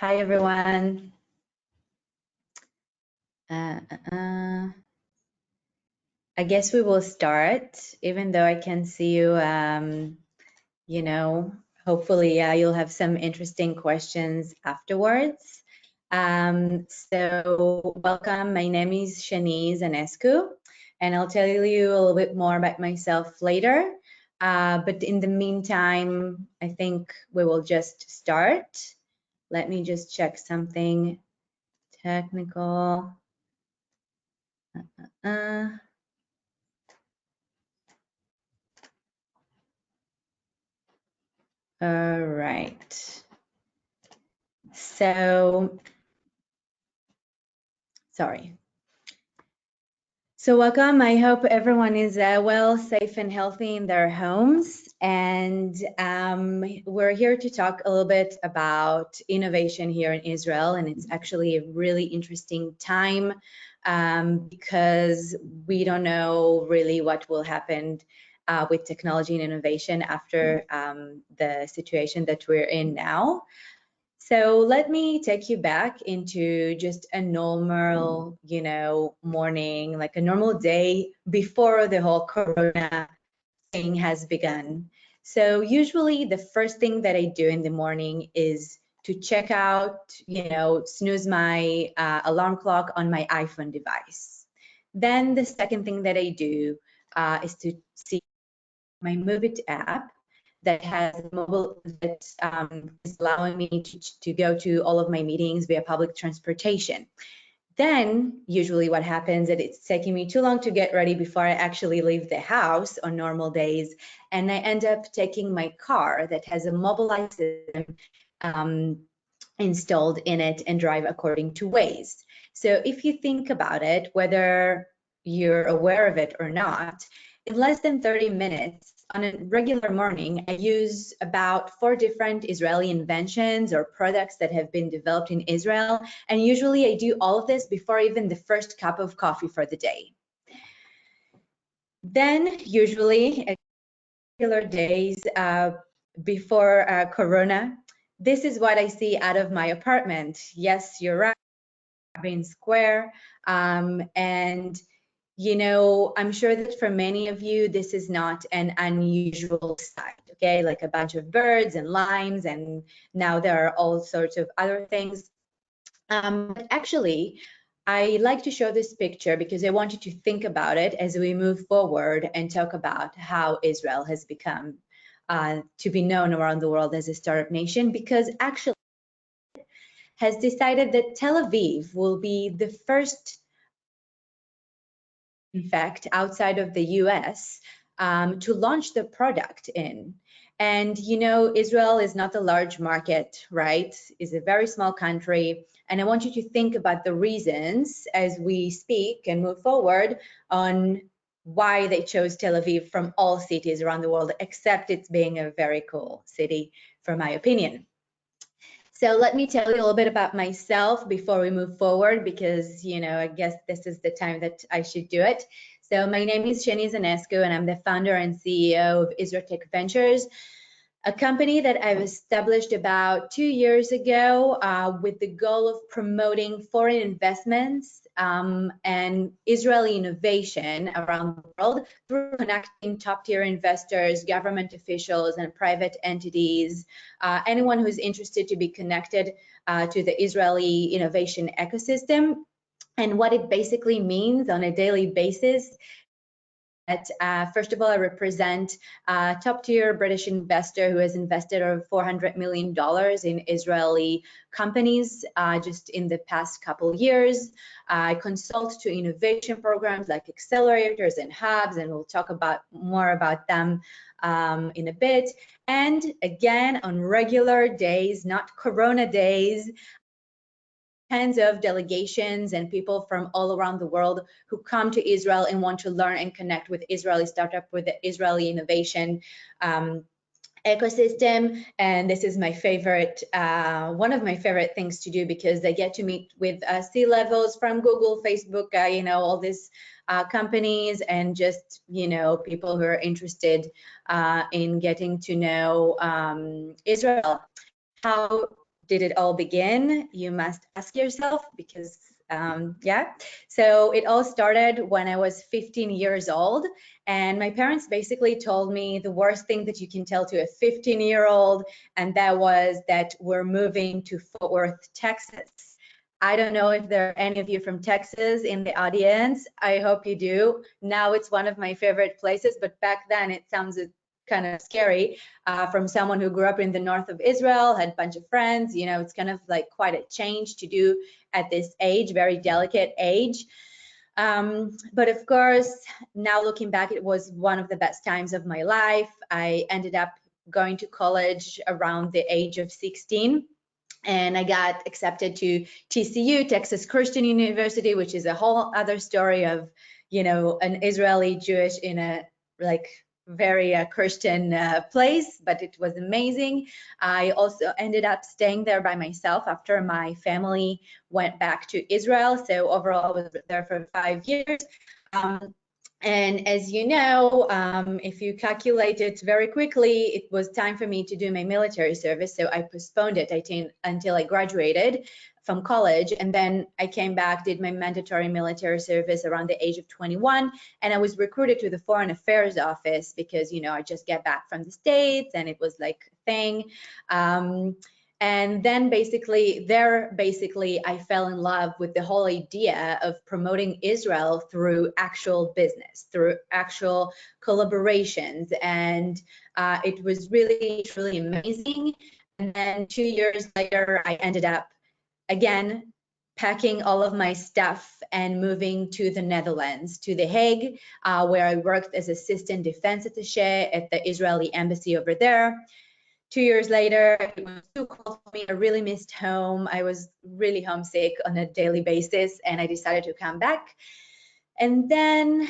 Hi, everyone. I guess we will start, even though I can see you, hopefully you'll have some interesting questions afterwards. So welcome, my name is Shani Zansecu, and I'll tell you a little bit more about myself later. But in the meantime, I think we will just start. Let me just check something technical. All right. So, sorry. So welcome. I hope everyone is well, safe, and healthy in their homes. And we're here to talk a little bit about innovation here in Israel. And it's actually a really interesting time because we don't know really what will happen with technology and innovation after the situation that we're in now. So let me take you back into just a normal, morning, like a normal day before the whole Corona thing has begun. So usually the first thing that I do in the morning is to check out, snooze my alarm clock on my iPhone device. Then the second thing that I do is to see my Move It app that has mobile that is allowing me to go to all of my meetings via public transportation. Then usually what happens is it's taking me too long to get ready before I actually leave the house on normal days, and I end up taking my car that has a mobilized system installed in it and drive according to Waze. So if you think about it, whether you're aware of it or not, in less than 30 minutes on a regular morning, I use about 4 different Israeli inventions or products that have been developed in Israel. And usually I do all of this before even the first cup of coffee for the day. Then usually regular days before Corona, this is what I see out of my apartment. Yes, you're right, Being Square. And I'm sure that for many of you, this is not an unusual sight, okay? Like a bunch of birds and limes, and now there are all sorts of other things. But actually, I like to show this picture because I want you to think about it as we move forward and talk about how Israel has become to be known around the world as a startup nation, because actually has decided that Tel Aviv will be the first, in fact, outside of the US to launch the product in. And Israel is not a large market, right? It's a very small country. And I want you to think about the reasons as we speak and move forward on why they chose Tel Aviv from all cities around the world, except it's being a very cool city, for my opinion. So let me tell you a little bit about myself before we move forward, because, I guess this is the time that I should do it. So my name is Shani Zansecu, and I'm the founder and CEO of Israel Tech Ventures, a company that I've established about 2 years ago with the goal of promoting foreign investments and Israeli innovation around the world through connecting top-tier investors, government officials, and private entities, anyone who's interested to be connected to the Israeli innovation ecosystem. And what it basically means on a daily basis. First of all, I represent a top-tier British investor who has invested over $400 million in Israeli companies just in the past couple years. I consult to innovation programs like accelerators and hubs, and we'll talk more about them in a bit. And again, on regular days, not Corona days, tens of delegations and people from all around the world who come to Israel and want to learn and connect with Israeli startup, with the Israeli innovation ecosystem. And this is my favorite, one of my favorite things to do, because I get to meet with C-levels from Google, Facebook, all these companies, and just, people who are interested in getting to know Israel. How did it all begin? You must ask yourself, because yeah. So it all started when I was 15 years old, and my parents basically told me the worst thing that you can tell to a 15-year-old, and that was that we're moving to Fort Worth, Texas. I don't know if there are any of you from Texas in the audience. I hope you do. Now it's one of my favorite places, but back then it sounds kind of scary from someone who grew up in the north of Israel, had a bunch of friends. You know, it's kind of like quite a change to do at this age, very delicate age. But of course, now looking back, it was one of the best times of my life. I ended up going to college around the age of 16. And I got accepted to TCU, Texas Christian University, which is a whole other story of, you know, an Israeli Jewish in a like very Christian place, but it was amazing. I also ended up staying there by myself after my family went back to Israel. So overall, I was there for 5 years. And as you know, if you calculate it very quickly, it was time for me to do my military service. So I postponed it until I graduated from college. And then I came back, did my mandatory military service around the age of 21. And I was recruited to the Foreign Affairs Office because, you know, I just get back from the States and it was like a thing. And then basically I fell in love with the whole idea of promoting Israel through actual business, through actual collaborations. And it was really, truly amazing. And then 2 years later, I ended up again packing all of my stuff and moving to the Netherlands, to The Hague, where I worked as assistant defense attaché at the Israeli embassy over there. 2 years later, it was too cold for me. I really missed home. I was really homesick on a daily basis, and I decided to come back. And then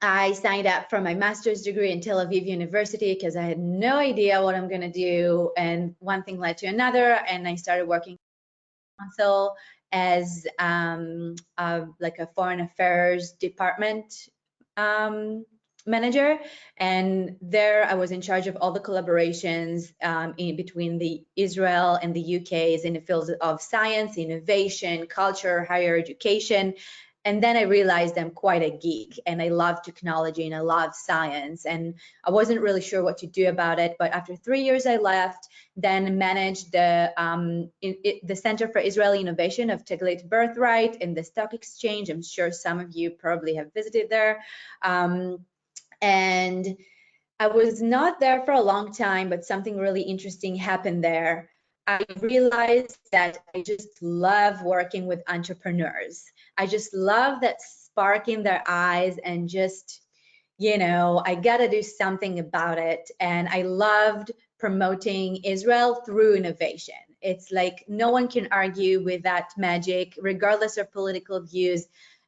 I signed up for my master's degree in Tel Aviv University because I had no idea what I'm going to do. And one thing led to another, and I started working council as like a foreign affairs department manager, and there I was in charge of all the collaborations in between the Israel and the UK's in the fields of science, innovation, culture, higher education. And then I realized I'm quite a geek and I love technology and I love science, and I wasn't really sure what to do about it. But after 3 years, I left, then managed the Center for Israeli Innovation of Teglit Birthright in the stock exchange. I'm sure some of you probably have visited there. And I was not there for a long time, but something really interesting happened there. I realized that I just love working with entrepreneurs. I just love that spark in their eyes and just, you know, I gotta do something about it. And I loved promoting Israel through innovation. It's like no one can argue with that magic, regardless of political views.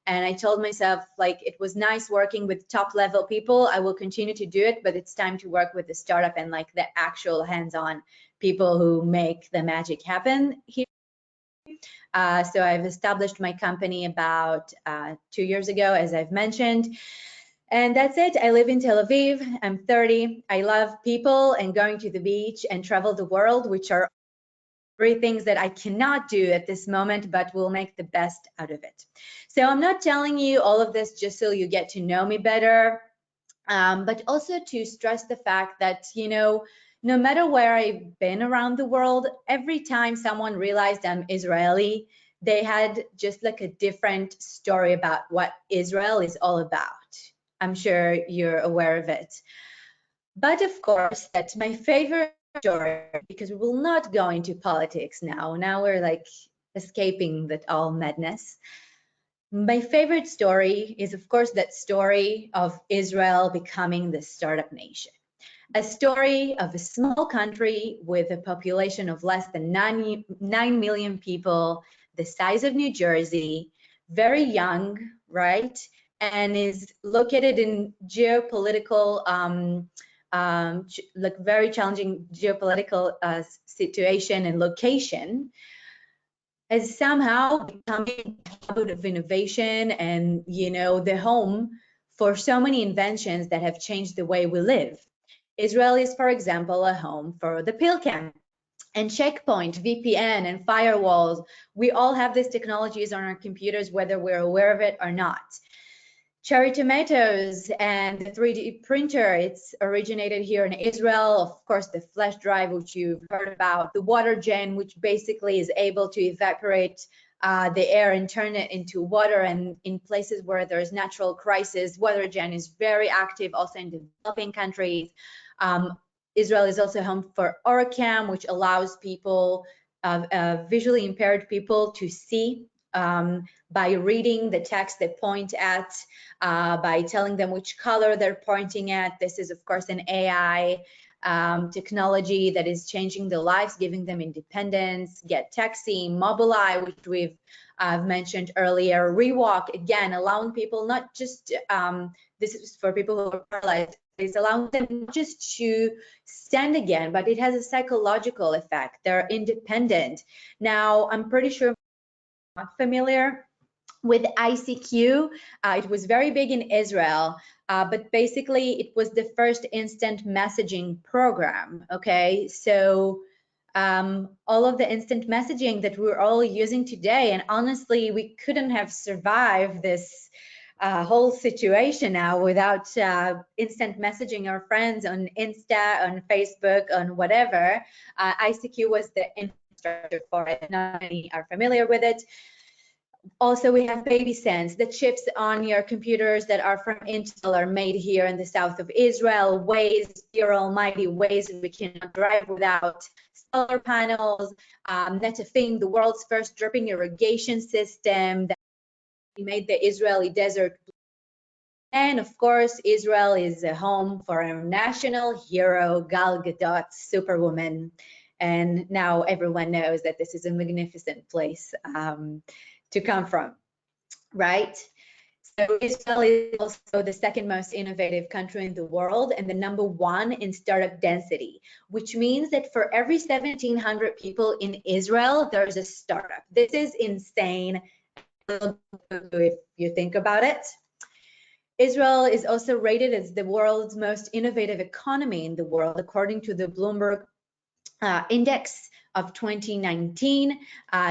And I told myself, like, it was nice working with top level people. I will continue to do it, but it's time to work with the startup and like the actual hands-on people who make the magic happen here. So I've established my company about 2 years ago, as I've mentioned. And that's it. I live in Tel Aviv. I'm 30. I love people and going to the beach and travel the world, which are three things that I cannot do at this moment, but will make the best out of it. So I'm not telling you all of this just so you get to know me better, but also to stress the fact that, you know, no matter where I've been around the world, every time someone realized I'm Israeli, they had just like a different story about what Israel is all about. I'm sure you're aware of it. But of course, that's my favorite story, because we will not go into politics now. Now we're like escaping that all madness. My favorite story is, of course, that story of Israel becoming the startup nation. A story of a small country with a population of less than 9 million people, the size of New Jersey, very young, right? And is located in geopolitical like very challenging geopolitical situation and location, has somehow becoming a hub of innovation and, you know, the home for so many inventions that have changed the way we live. Israel is, for example, a home for the pill can. And checkpoint, VPN, and firewalls. We all have these technologies on our computers, whether we're aware of it or not. Cherry tomatoes and the 3D printer, it's originated here in Israel. Of course, the flash drive, which you've heard about, the water gen, which basically is able to evaporate the air and turn it into water. And in places where there's natural crisis, water gen is very active, also in developing countries. Israel is also home for OrCam, which allows people, visually impaired people, to see by reading the text they point at, by telling them which color they're pointing at. This is, of course, an AI technology that is changing their lives, giving them independence. Get Taxi, Mobileye, which we've mentioned earlier, Rewalk, again, allowing people not just, this is for people who are paralyzed, it's allowing them not just to stand again, but it has a psychological effect. They're independent. Now, I'm pretty sure you're not familiar with ICQ. It was very big in Israel, but basically it was the first instant messaging program, okay? So all of the instant messaging that we're all using today, and honestly, we couldn't have survived this whole situation now without instant messaging our friends on Insta, on Facebook, on whatever. ICQ was the infrastructure for it. Not many are familiar with it. Also, we have BabySense. The chips on your computers that are from Intel are made here in the south of Israel. Waze, your almighty Waze, we cannot drive without. Solar panels, Netafim, the world's first dripping irrigation system that made the Israeli desert. And of course, Israel is a home for our national hero, Gal Gadot, Superwoman. And now everyone knows that this is a magnificent place to come from, right? So Israel is also the second most innovative country in the world and the #1 in startup density, which means that for every 1,700 people in Israel, there's a startup. This is insane if you think about it. Israel is also rated as the world's most innovative economy in the world, according to the Bloomberg Index of 2019.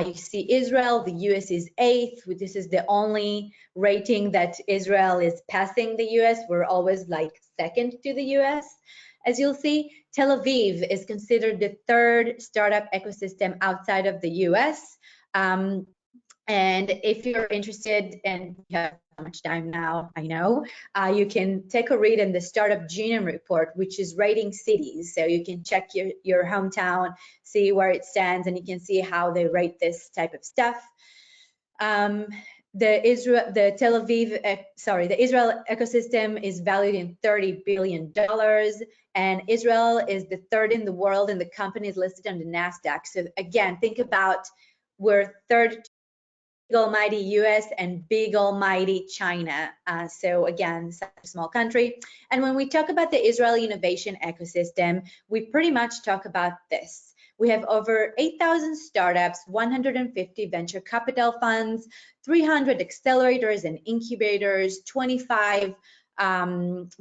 You see Israel, the US is 8th. This is the only rating that Israel is passing the US. We're always like 2nd to the US. As you'll see, Tel Aviv is considered the 3rd startup ecosystem outside of the US. And if you're interested, and you have so much time now, I know, you can take a read in the Startup Genome Report, which is rating cities. So you can check your hometown, see where it stands, and you can see how they rate this type of stuff. The Israel ecosystem is valued in $30 billion, and Israel is the 3rd in the world in the companies listed on the NASDAQ. So again, think about, we're 3rd big almighty US and big almighty China. So again, such a small country. And when we talk about the Israeli innovation ecosystem, we pretty much talk about this. We have over 8,000 startups, 150 venture capital funds, 300 accelerators and incubators, 25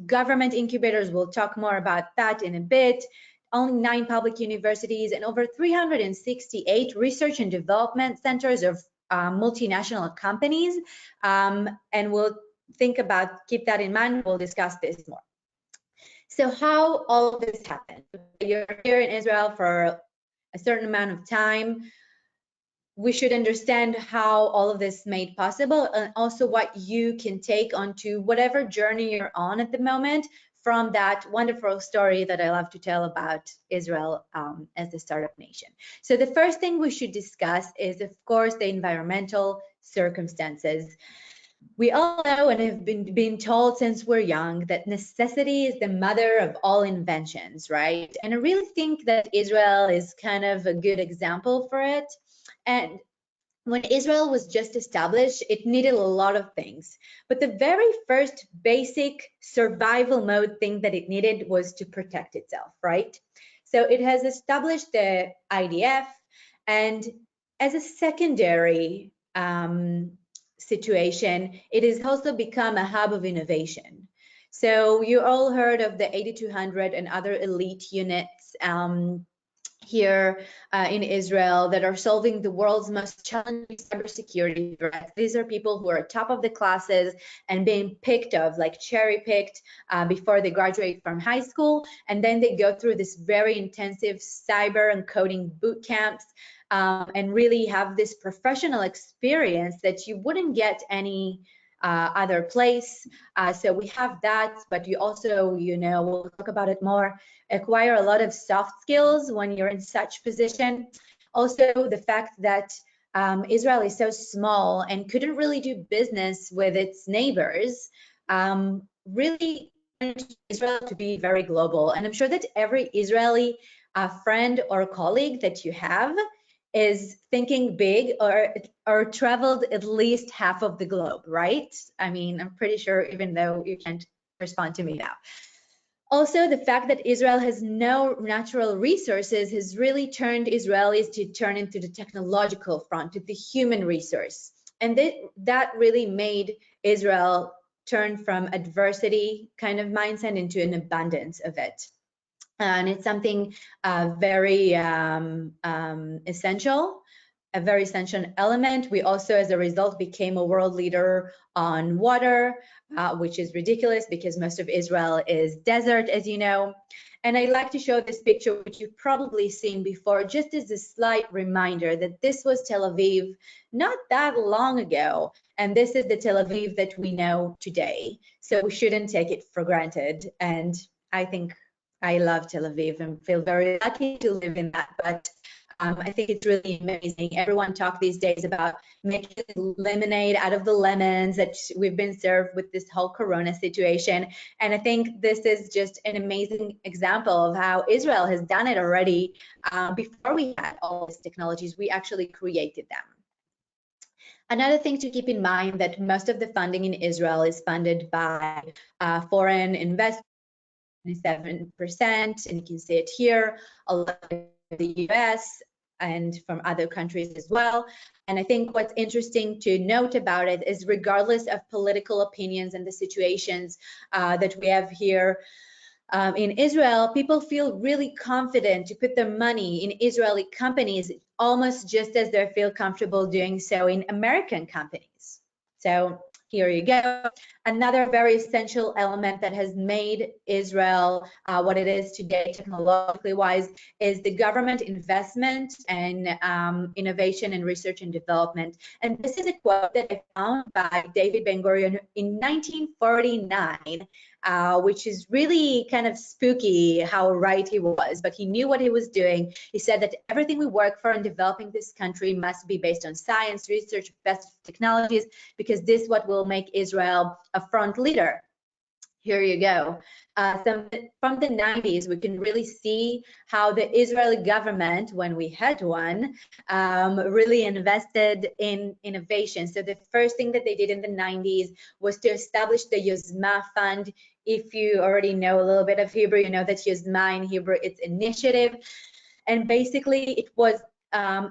government incubators. We'll talk more about that in a bit. Only 9 public universities and over 368 research and development centers of multinational companies, and we'll keep that in mind. We'll discuss this more. So how all of this happened? You're here in Israel for a certain amount of time. We should understand how all of this made possible, and also what you can take onto whatever journey you're on at the moment from that wonderful story that I love to tell about Israel as a startup nation. So the first thing we should discuss is, of course, the environmental circumstances. We all know and have been told since we're young that necessity is the mother of all inventions, right? And I really think that Israel is kind of a good example for it. And when Israel was just established, it needed a lot of things. But the very first basic survival mode thing that it needed was to protect itself, right? So it has established the IDF, and as a secondary situation, it has also become a hub of innovation. So you all heard of the 8200 and other elite units here in Israel that are solving the world's most challenging cybersecurity threats. These are people who are top of the classes and being picked of, like cherry picked before they graduate from high school. And then they go through this very intensive cyber and coding boot camps and really have this professional experience that you wouldn't get any other place. So we have that, but you also, we'll talk about it more, acquire a lot of soft skills when you're in such position. Also, the fact that Israel is so small and couldn't really do business with its neighbors really turned Israel to be very global. And I'm sure that every Israeli friend or colleague that you have is thinking big or traveled at least half of the globe, right? I mean, I'm pretty sure, even though you can't respond to me now. Also, the fact that Israel has no natural resources has really turned Israelis to turn into the technological front, to the human resource. And that really made Israel turn from adversity kind of mindset into an abundance of it. And it's something very essential, a very essential element. We also, as a result, became a world leader on water, which is ridiculous because most of Israel is desert, as you know. And I like to show this picture, which you've probably seen before, just as a slight reminder that this was Tel Aviv not that long ago. And this is the Tel Aviv that we know today. So we shouldn't take it for granted. And I think I love Tel Aviv and feel very lucky to live in that. But I think it's really amazing. Everyone talks these days about making lemonade out of the lemons that we've been served with this whole Corona situation. And I think this is just an amazing example of how Israel has done it already. Before we had all these technologies, we actually created them. Another thing to keep in mind that most of the funding in Israel is funded by foreign investors, 27%, and you can see it here, a lot of the US and from other countries as well. And I think what's interesting to note about it is regardless of political opinions and the situations that we have here in Israel, people feel really confident to put their money in Israeli companies almost just as they feel comfortable doing so in American companies. So here you go. Another very essential element that has made Israel what it is today, technologically wise, is the government investment and innovation and research and development. And this is a quote that I found by David Ben-Gurion in 1949, which is really kind of spooky how right he was, but he knew what he was doing. He said that everything we work for in developing this country must be based on science, research, best technologies, because this is what will make Israel a front leader. Here you go. From the 90s, we can really see how the Israeli government, when we had one, really invested in innovation. So the first thing that they did in the 90s was to establish the Yozma Fund. If you already know a little bit of Hebrew, you know that Yozma in Hebrew, it's initiative. And basically it was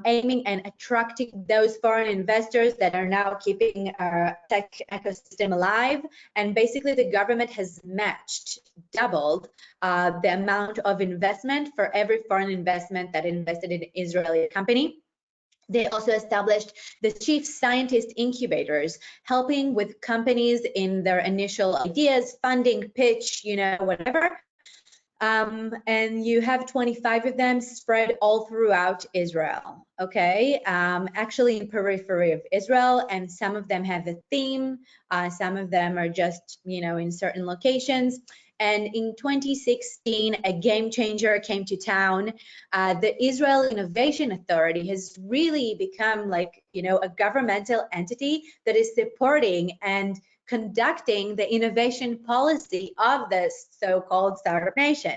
aiming and attracting those foreign investors that are now keeping our tech ecosystem alive. And basically the government has matched, doubled the amount of investment for every foreign investment that invested in an Israeli company. They also established the chief scientist incubators, helping with companies in their initial ideas, funding, pitch, whatever. And you have 25 of them spread all throughout Israel, okay? Actually in periphery of Israel, and some of them have a theme, some of them are just, in certain locations. And in 2016, a game changer came to town. The Israel Innovation Authority has really become like, a governmental entity that is supporting and conducting the innovation policy of this so-called startup nation.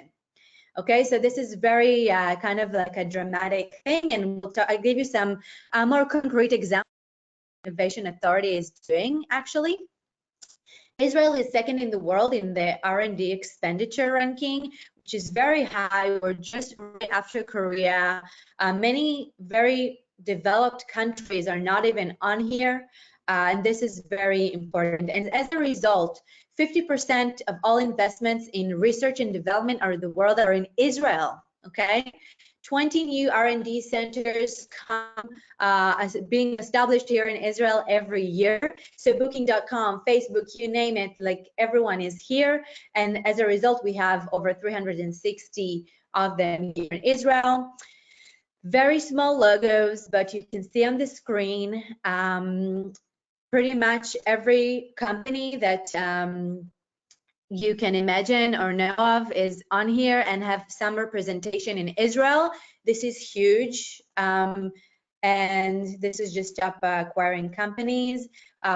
Okay, so this is very kind of like a dramatic thing, and I'll give you some more concrete examples of what the Innovation Authority is doing actually. Israel is second in the world in the R&D expenditure ranking, which is very high. We're just right after Korea. Many very developed countries are not even on here. And this is very important. And as a result, 50% of all investments in research and development are in the world are in Israel, okay? 20 new R&D centers come as being established here in Israel every year. So Booking.com, Facebook, you name it, like everyone is here. And as a result, we have over 360 of them here in Israel. Very small logos, but you can see on the screen pretty much every company that you can imagine or know of is on here and have some representation in Israel. This is huge. And this is just up acquiring companies.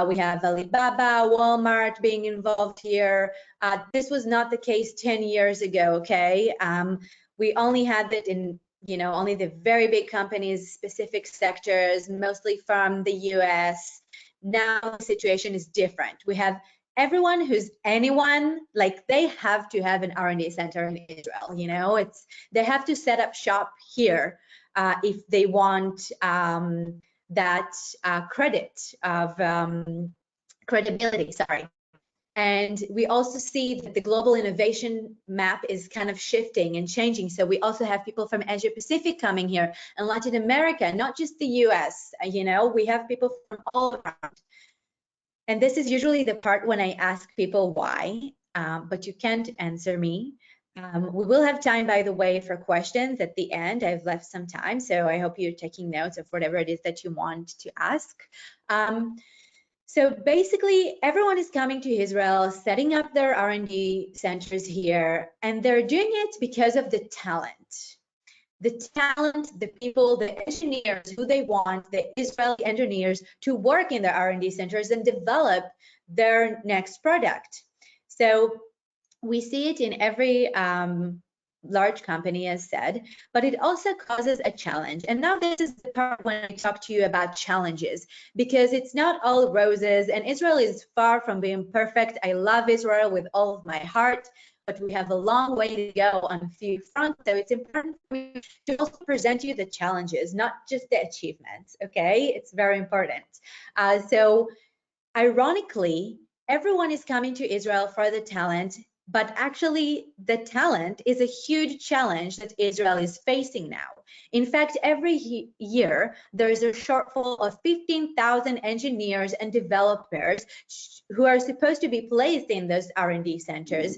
We have Alibaba, Walmart being involved here. This was not the case 10 years ago, okay? We only had it in, only the very big companies, specific sectors, mostly from the US. Now the situation is different. We have everyone who's anyone, like they have to have an R&D center in Israel, they have to set up shop here if they want that credit of credibility, sorry. And we also see that the global innovation map is kind of shifting and changing. So we also have people from Asia Pacific coming here and Latin America, not just the US, we have people from all around. And this is usually the part when I ask people why, but you can't answer me. We will have time, by the way, for questions at the end. I've left some time, so I hope you're taking notes of whatever it is that you want to ask. So basically, everyone is coming to Israel, setting up their R&D centers here, and they're doing it because of the talent. The talent, the people, the engineers who they want, the Israeli engineers to work in their R&D centers and develop their next product. So we see it in every large company, as said, but it also causes a challenge. And now this is the part when I talk to you about challenges, because it's not all roses, and Israel is far from being perfect. I love Israel with all of my heart, but we have a long way to go on a few fronts. So it's important for me to also present you the challenges, not just the achievements, okay? It's very important. So ironically, everyone is coming to Israel for the talent, but actually the talent is a huge challenge that Israel is facing now. In fact, every year, there is a shortfall of 15,000 engineers and developers who are supposed to be placed in those R&D centers.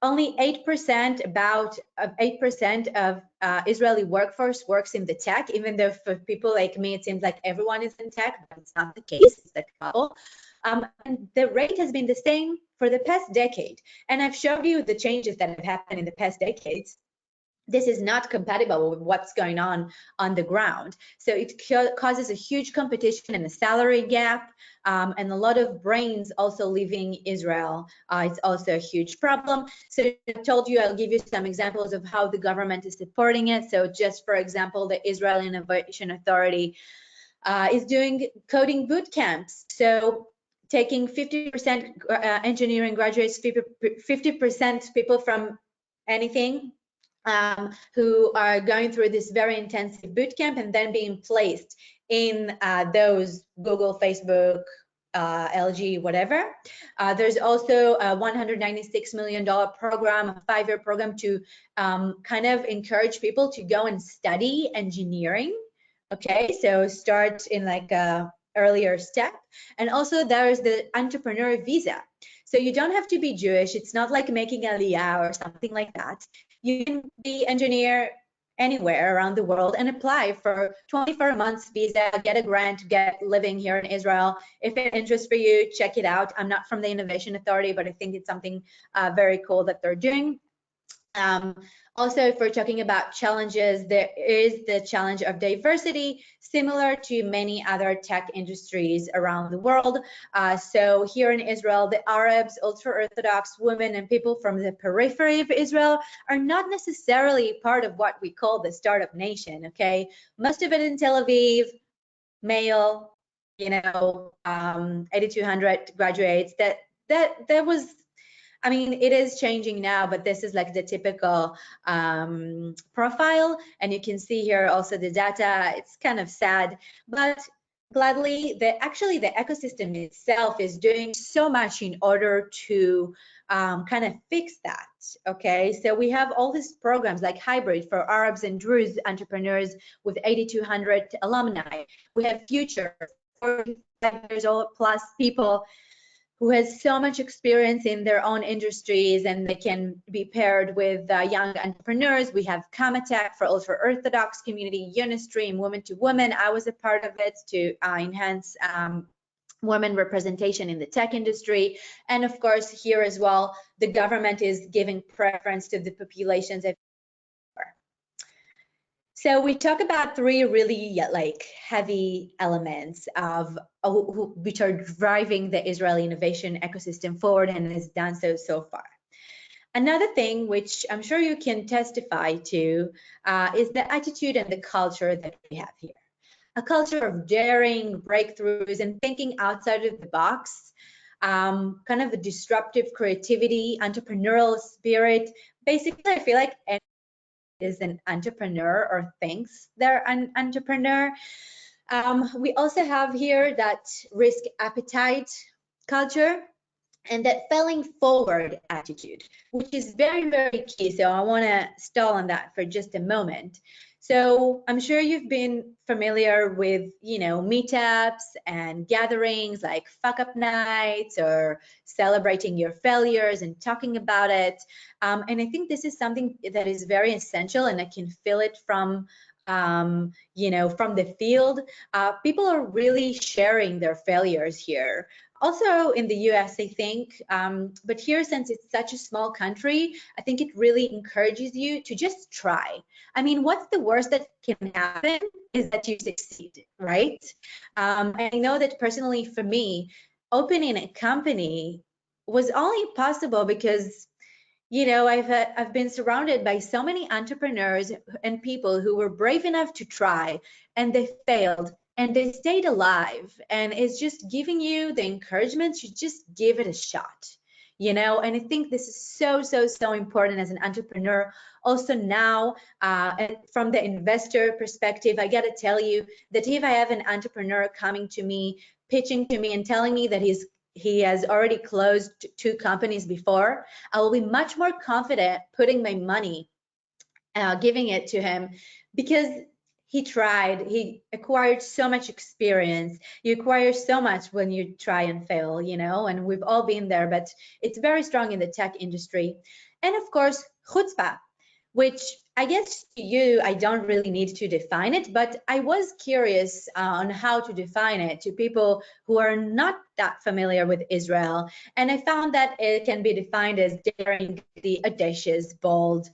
Only 8%, about 8% of Israeli workforce works in the tech, even though for people like me, it seems like everyone is in tech, but it's not the case, it's a couple. And the rate has been the same for the past decade. And I've showed you the changes that have happened in the past decades. This is not compatible with what's going on the ground. So it causes a huge competition and a salary gap, and a lot of brains also leaving Israel. It's also a huge problem. So I told you, I'll give you some examples of how the government is supporting it. So just for example, the Israel Innovation Authority is doing coding boot camps. So taking 50% engineering graduates, 50% people from anything, who are going through this very intensive boot camp and then being placed in those Google, Facebook, LG, whatever. There's also a $196 million program, a 5-year program to kind of encourage people to go and study engineering. Okay, so start in like a earlier step. And also there's the entrepreneurial visa. So you don't have to be Jewish. It's not like making Aliyah or something like that. You can be engineer anywhere around the world and apply for 24 months visa, get a grant, get living here in Israel. If it interests for you, check it out. I'm not from the Innovation Authority, but I think it's something very cool that they're doing. Also, if we're talking about challenges, there is the challenge of diversity, similar to many other tech industries around the world. So here in Israel, the Arabs, ultra-Orthodox women, and people from the periphery of Israel are not necessarily part of what we call the startup nation, okay? Most of it in Tel Aviv, male, 8,200 graduates. That was, I mean, it is changing now, but this is like the typical profile. And you can see here also the data. It's kind of sad, but gladly, actually the ecosystem itself is doing so much in order to kind of fix that. Okay, so we have all these programs like hybrid for Arabs and Druze entrepreneurs with 8,200 alumni. We have future 45 years old plus people who has so much experience in their own industries, and they can be paired with young entrepreneurs. We have Kamatech for ultra-Orthodox community, Unistream, women to women. I was a part of it to enhance women representation in the tech industry. And of course, here as well, the government is giving preference to the populations of. So we talk about three really like heavy elements of which are driving the Israeli innovation ecosystem forward, and has done so far. Another thing which I'm sure you can testify to is the attitude and the culture that we have here. A culture of daring, breakthroughs, and thinking outside of the box, kind of a disruptive creativity, entrepreneurial spirit. Basically, I feel like anyone is an entrepreneur or thinks they're an entrepreneur. We also have here that risk appetite culture and that failing forward attitude, which is very, very key. So I want to stall on that for just a moment. So I'm sure you've been familiar with, meetups and gatherings like fuck up nights or celebrating your failures and talking about it. And I think this is something that is very essential, and I can feel it from from the field. People are really sharing their failures here. Also in the US, I think, but here, since it's such a small country, I think it really encourages you to just try. I mean, what's the worst that can happen is that you succeed, right? I know that personally for me, opening a company was only possible because I've been surrounded by so many entrepreneurs and people who were brave enough to try, and they failed and they stayed alive. And it's just giving you the encouragement to just give it a shot, and I think this is so important as an entrepreneur. Also now, and from the investor perspective, I got to tell you that if I have an entrepreneur coming to me, pitching to me and telling me that he has already closed 2 companies before, I will be much more confident putting my money, giving it to him, because he tried, he acquired so much experience. You acquire so much when you try and fail, and we've all been there, but it's very strong in the tech industry. And of course, chutzpah, which I guess to you, I don't really need to define it, but I was curious on how to define it to people who are not that familiar with Israel. And I found that it can be defined as daring, the audacious, bold,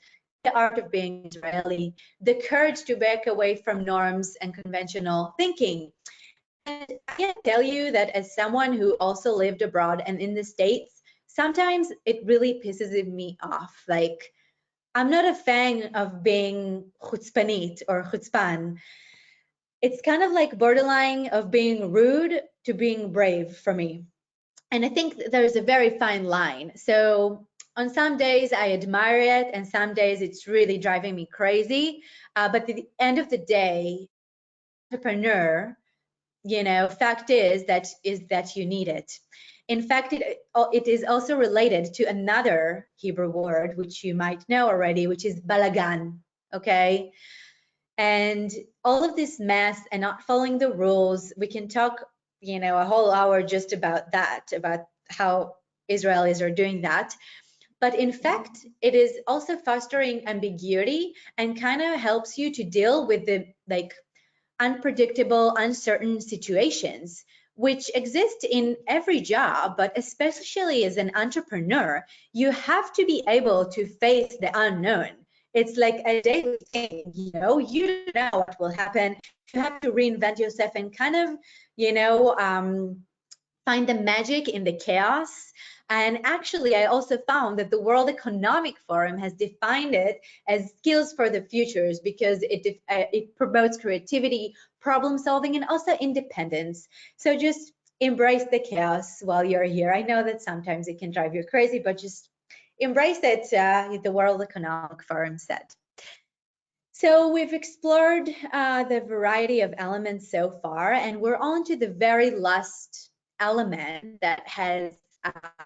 the art of being Israeli, the courage to back away from norms and conventional thinking. And I can tell you that as someone who also lived abroad and in the States, sometimes it really pisses me off. Like, I'm not a fan of being chutzpanit or chutzpan. It's kind of like borderline of being rude to being brave for me. And I think there's a very fine line. So on some days I admire it, and some days it's really driving me crazy. But at the end of the day, entrepreneur, fact is that you need it. In fact, it is also related to another Hebrew word, which you might know already, which is balagan, okay? And all of this mess and not following the rules, we can talk, a whole hour just about that, about how Israelis are doing that. But in fact, it is also fostering ambiguity and kind of helps you to deal with the unpredictable, uncertain situations, which exist in every job, but especially as an entrepreneur, you have to be able to face the unknown. It's like a daily thing, you don't know what will happen. You have to reinvent yourself and kind of, find the magic in the chaos. And actually, I also found that the World Economic Forum has defined it as skills for the futures, because it promotes creativity, problem solving, and also independence. So just embrace the chaos while you're here. I know that sometimes it can drive you crazy, but just embrace it, the World Economic Forum said. So we've explored the variety of elements so far, and we're on to the very last element that has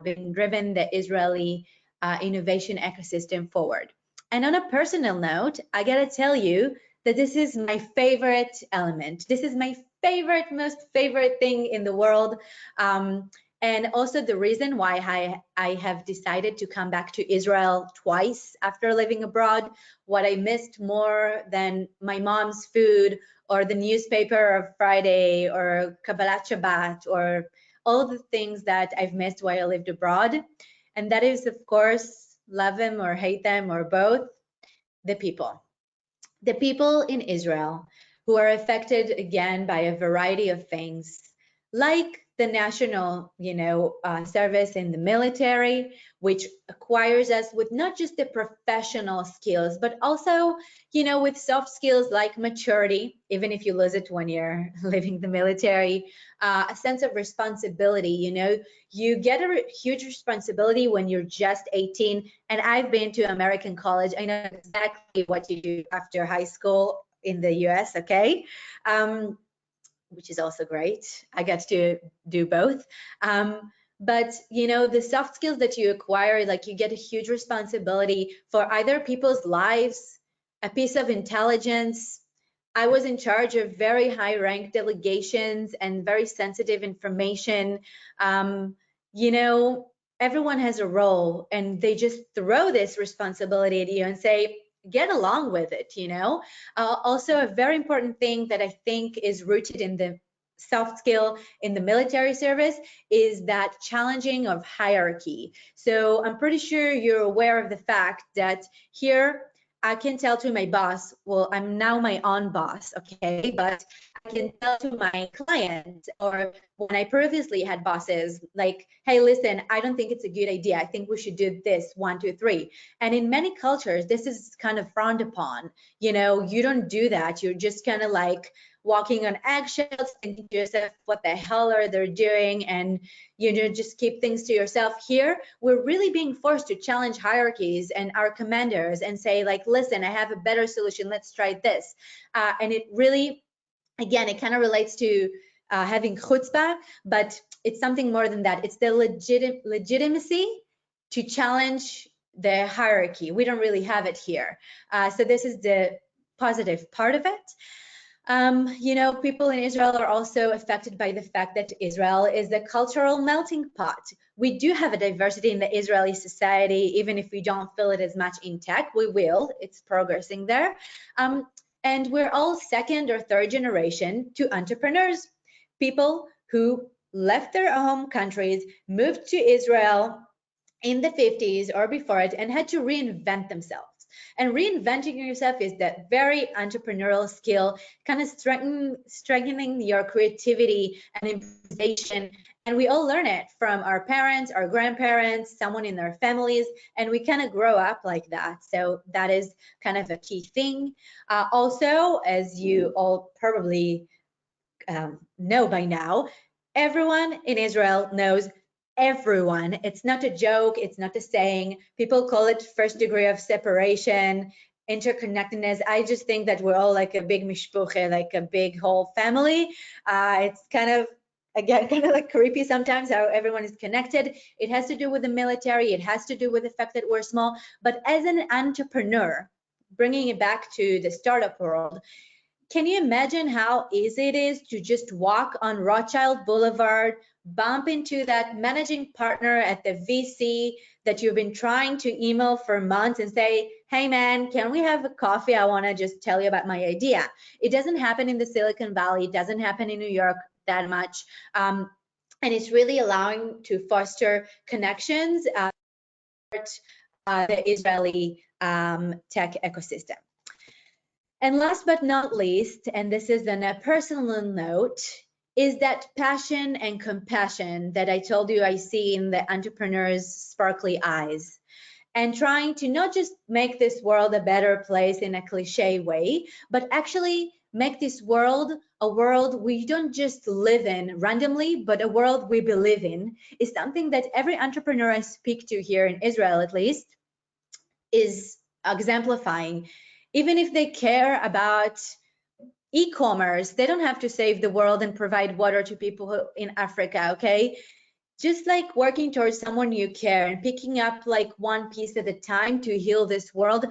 been driven the Israeli innovation ecosystem forward. And on a personal note, I gotta tell you that this is my favorite element. This is my most favorite thing in the world. And also the reason why I have decided to come back to Israel twice after living abroad. What I missed more than my mom's food or the newspaper of Friday or Kabbalat Shabbat or all the things that I've missed while I lived abroad. And that is, of course, love them or hate them or both, the people. The people in Israel who are affected again by a variety of things, like the national, service in the military, which acquires us with not just the professional skills, but also, with soft skills like maturity, even if you lose it when you're leaving the military, a sense of responsibility. You get a huge responsibility when you're just 18. And I've been to American college. I know exactly what you do after high school in the US, okay? Which is also great. I get to do both. But the soft skills that you acquire, like you get a huge responsibility for either people's lives, a piece of intelligence. I was in charge of very high rank delegations and very sensitive information. Everyone has a role and they just throw this responsibility at you and say, get along with it, Also, a very important thing that I think is rooted in the soft skill in the military service is that challenging of hierarchy. So I'm pretty sure you're aware of the fact that here I can tell to my boss, well, I'm now my own boss, okay? But I can tell to my client, or when I previously had bosses, like, hey, listen, I don't think it's a good idea. I think we should do this, 1, 2, 3. And in many cultures, this is kind of frowned upon. You don't do that. You're just kind of like walking on eggshells, thinking to yourself, what the hell are they doing? And just keep things to yourself. Here, we're really being forced to challenge hierarchies and our commanders and say, like, listen, I have a better solution. Let's try this. And it really, again, it kind of relates to having chutzpah, but it's something more than that. It's the legitimacy to challenge the hierarchy. We don't really have it here. So this is the positive part of it. People in Israel are also affected by the fact that Israel is a cultural melting pot. We do have a diversity in the Israeli society, even if we don't feel it as much in tech. We will. It's progressing there. And we're all second or third generation to entrepreneurs, people who left their home countries, moved to Israel in the 50s or before it, and had to reinvent themselves. And reinventing yourself is that very entrepreneurial skill, kind of strengthening your creativity and improvisation. And we all learn it from our parents, our grandparents, someone in their families, and we kind of grow up like that. So that is kind of a key thing. Also, as you all probably know by now, everyone in Israel knows everyone. It's not a joke. It's not a saying. People call it first degree of separation, interconnectedness. I just think that we're all like a big mishpuche, like a big whole family. It's kind of, again, kind of like creepy sometimes how everyone is connected. It has to do with the military. It has to do with the fact that we're small. But as an entrepreneur, bringing it back to the startup world, can you imagine how easy it is to just walk on Rothschild Boulevard, bump into that managing partner at the VC that you've been trying to email for months and say, hey man, can we have a coffee? I want to just tell you about my idea. It doesn't happen in the Silicon Valley. It doesn't happen in New York that much. And it's really allowing to foster connections the Israeli tech ecosystem. And last but not least, and this is on a personal note, is that passion and compassion that I told you I see in the entrepreneur's sparkly eyes. And trying to not just make this world a better place in a cliche way, but actually make this world a world we don't just live in randomly, but a world we believe in, is something that every entrepreneur I speak to here in Israel, at least, is exemplifying. Even if they care about e-commerce, they don't have to save the world and provide water to people in Africa, okay? just like working towards someone you care and picking up like one piece at a time to heal this world.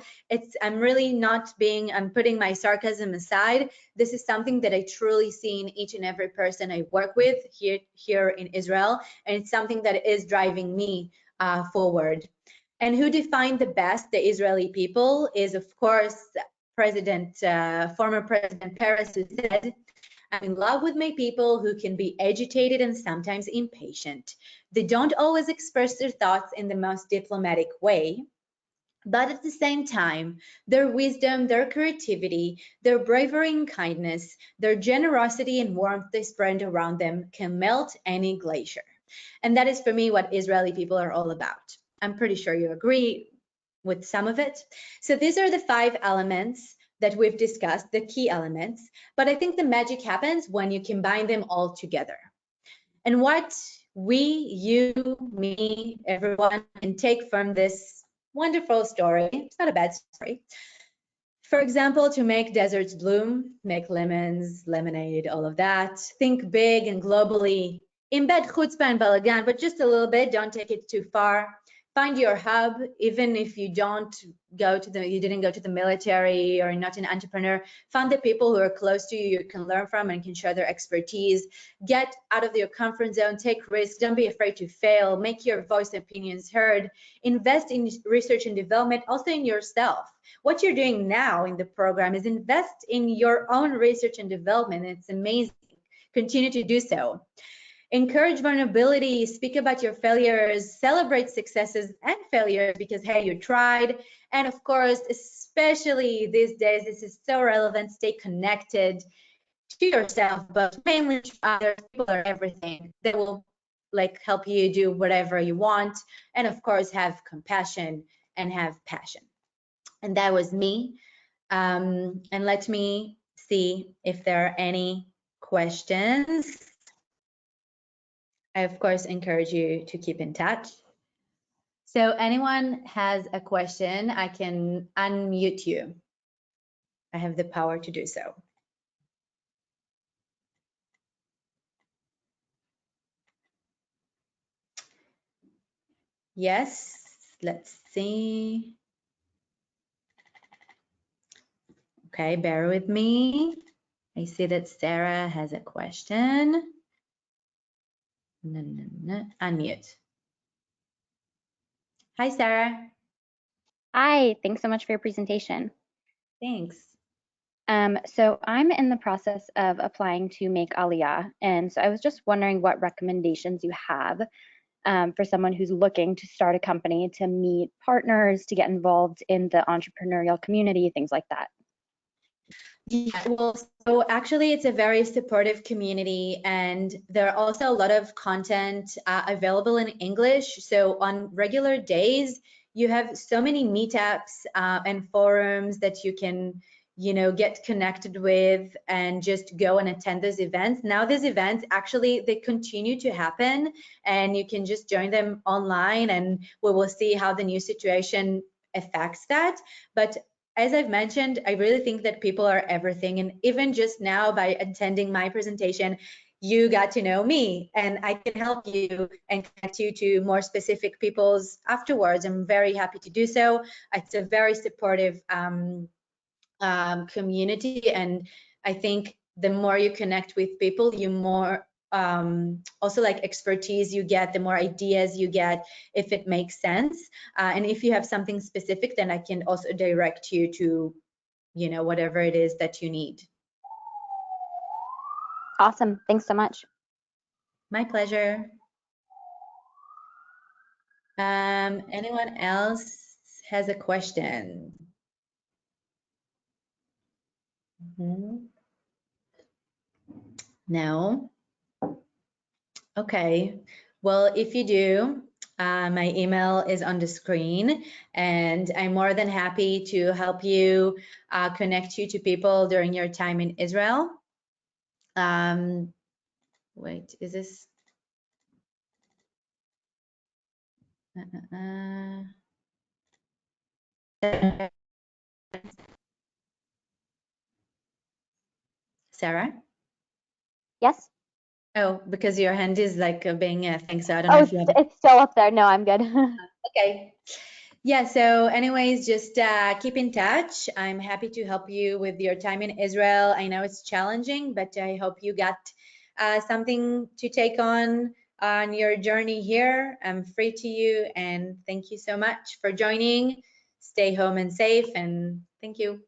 I'm really not being, I'm putting my sarcasm aside. This is something that I truly see in each and every person I work with here in Israel, and it's something that is driving me forward. And who defined the best the Israeli people is, of course, former President Peres, who said, "I'm in love with my people who can be agitated and sometimes impatient. They don't always express their thoughts in the most diplomatic way, but at the same time, their wisdom, their creativity, their bravery and kindness, their generosity and warmth they spread around them can melt any glacier." And that is for me what Israeli people are all about. I'm pretty sure you agree with some of it. So these are the 5 elements that we've discussed, the key elements, but I think the magic happens when you combine them all together. And what we, you, me, everyone can take from this wonderful story, it's not a bad story. For example, to make deserts bloom, make lemons, lemonade, all of that. Think big and globally. Embed chutzpah and balagan, but just a little bit, don't take it too far. Find your hub, even if you didn't go to the military or not an entrepreneur. Find the people who are close to you can learn from and can share their expertise. Get out of your comfort zone, take risks, don't be afraid to fail, make your voice and opinions heard. Invest in research and development, also in yourself. What you're doing now in the program is invest in your own research and development. It's amazing. Continue to do so. Encourage vulnerability, speak about your failures, celebrate successes and failures because, hey, you tried. And of course, especially these days, this is so relevant, stay connected to yourself, but mainly to others. People are everything. They will like help you do whatever you want. And of course, have compassion and have passion. And that was me. And let me see if there are any questions. I, of course, encourage you to keep in touch. So anyone has a question, I can unmute you. I have the power to do so. Yes, let's see. Okay, bear with me. I see that Sarah has a question. Unmute. Hi, Sarah. Hi, thanks so much for your presentation. Thanks. So I'm in the process of applying to make Aliyah, and so I was just wondering what recommendations you have for someone who's looking to start a company, to meet partners, to get involved in the entrepreneurial community, things like that. Yeah, well, so actually it's a very supportive community, and there are also a lot of content available in English. So on regular days, you have so many meetups and forums that you can, get connected with and just go and attend those events. Now these events, actually, they continue to happen, and you can just join them online, and we will see how the new situation affects that. But as I've mentioned, I really think that people are everything. And even just now, by attending my presentation, you got to know me, and I can help you and connect you to more specific peoples afterwards. I'm very happy to do so. It's a very supportive community, and I think the more you connect with people, you more also like expertise you get, the more ideas you get, if it makes sense. And if you have something specific, then I can also direct you to, whatever it is that you need. Awesome, thanks so much. My pleasure. Anyone else has a question? No? Okay, well, if you do, my email is on the screen, and I'm more than happy to help you connect you to people during your time in Israel. Wait, is this? Sarah? Yes? Oh, because your hand is like being a thing, so I don't know Oh, if you have. it's still up there. No, I'm good. Okay. Yeah, so anyways, just keep in touch. I'm happy to help you with your time in Israel. I know it's challenging, but I hope you got something to take on your journey here. I'm free to you, and thank you so much for joining. Stay home and safe, and thank you.